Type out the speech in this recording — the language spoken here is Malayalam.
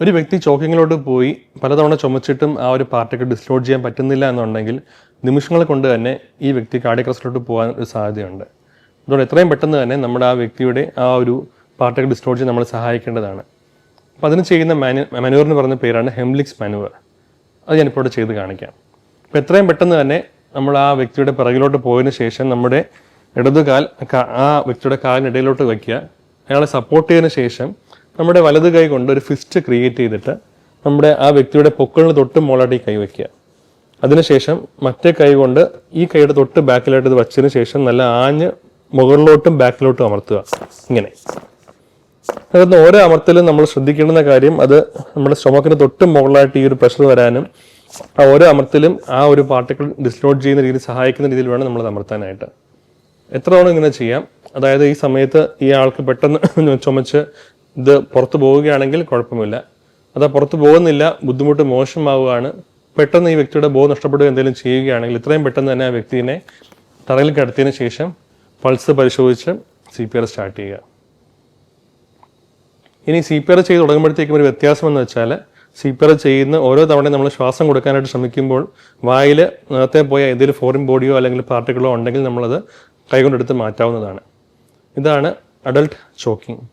ഒരു വ്യക്തി ചോക്കിങ്ങിലോട്ട് പോയി പലതവണ ചുമച്ചിട്ടും ആ ഒരു പാർട്ടിക്കിൾ ഡിസ്ലോഡ് ചെയ്യാൻ പറ്റുന്നില്ല എന്നുണ്ടെങ്കിൽ നിമിഷങ്ങൾ കൊണ്ട് തന്നെ ഈ വ്യക്തി കാർഡിയക് അറസ്റ്റിലോട്ട് പോകാൻ ഒരു സാധ്യതയുണ്ട്. അതുകൊണ്ട് എത്രയും പെട്ടെന്ന് തന്നെ നമ്മുടെ ആ വ്യക്തിയുടെ ആ ഒരു പാർട്ടിക്കിൾ ഡിസ്ലോഡ് ചെയ്യാൻ നമ്മൾ സഹായിക്കേണ്ടതാണ്. അപ്പോൾ അതിന് ചെയ്യുന്ന മാനുവറിന് പറഞ്ഞ പേരാണ് ഹെംലിക്സ് മാനുവർ. അത് ഞാനിപ്പോൾ ഇവിടെ ചെയ്ത് കാണിക്കാം. അപ്പോൾ എത്രയും പെട്ടെന്ന് തന്നെ നമ്മൾ ആ വ്യക്തിയുടെ പിറകിലോട്ട് പോയതിന് ശേഷം നമ്മുടെ ഇടതുകാൽ ആ വ്യക്തിയുടെ കാലിനിടയിലോട്ട് വയ്ക്കുക. അയാളെ സപ്പോർട്ട് ചെയ്തതിന് ശേഷം നമ്മുടെ വലത് കൈ കൊണ്ട് ഒരു ഫിസ്റ്റ് ക്രിയേറ്റ് ചെയ്തിട്ട് നമ്മുടെ ആ വ്യക്തിയുടെ പൊക്കിളിന് തൊട്ട് മുകളിലായിട്ട് ഈ കൈ വയ്ക്കുക. അതിനുശേഷം മറ്റേ കൈ കൊണ്ട് ഈ കൈയുടെ തൊട്ട് ബാക്കിലായിട്ട് ഇത് വച്ചതിന് ശേഷം നല്ല ആഞ്ഞ് മുകളിലോട്ടും ബാക്കിലോട്ടും അമർത്തുക. ഇങ്ങനെ അതായത് ഓരോ അമർത്തലും നമ്മൾ ശ്രദ്ധിക്കേണ്ടുന്ന കാര്യം അത് നമ്മുടെ സ്റ്റൊമക്കിന് തൊട്ട് മുകളിലായിട്ട് ഈ ഒരു പ്രഷർ വരാനും ആ ഓരോ അമർത്തലും ആ ഒരു പാർട്ടിക്കിൾ ഡിസ്ലോഡ് ചെയ്യുന്ന രീതിയിൽ സഹായിക്കുന്ന രീതിയിൽ വേണം നമ്മൾ അമർത്താനായിട്ട്. എത്ര തവണ ഇങ്ങനെ ചെയ്യാം. അതായത് ഈ സമയത്ത് ഈ ആൾക്ക് പെട്ടെന്ന് ചുമച്ച് ഇത് പുറത്ത് പോവുകയാണെങ്കിൽ കുഴപ്പമില്ല. അത് പുറത്ത് പോകുന്നില്ല, ബുദ്ധിമുട്ട് മോശമാവുകയാണ്, പെട്ടെന്ന് ഈ വ്യക്തിയുടെ ബോധം നഷ്ടപ്പെടുക എന്തെങ്കിലും ചെയ്യുകയാണെങ്കിൽ ഇത്രയും പെട്ടെന്ന് തന്നെ ആ വ്യക്തിനെ തറയിൽ കിടത്തിയതിന് ശേഷം പൾസ് പരിശോധിച്ച് CPR സ്റ്റാർട്ട് ചെയ്യുക. ഇനി CPR ചെയ്ത് തുടങ്ങുമ്പോഴത്തേക്കും ഒരു വ്യത്യാസം എന്ന് വെച്ചാൽ CPR ചെയ്യുന്ന ഓരോ തവണയും നമ്മൾ ശ്വാസം കൊടുക്കാനായിട്ട് ശ്രമിക്കുമ്പോൾ വായിൽ നേരത്തെ പോയ ഏതെങ്കിലും ഫോറിൻ ബോഡിയോ അല്ലെങ്കിൽ പാർട്ടിക്കിളോ ഉണ്ടെങ്കിൽ നമ്മളത് കൈകൊണ്ടെടുത്ത് മാറ്റാവുന്നതാണ്. ഇതാണ് അഡൾട്ട് ചോക്കിംഗ്.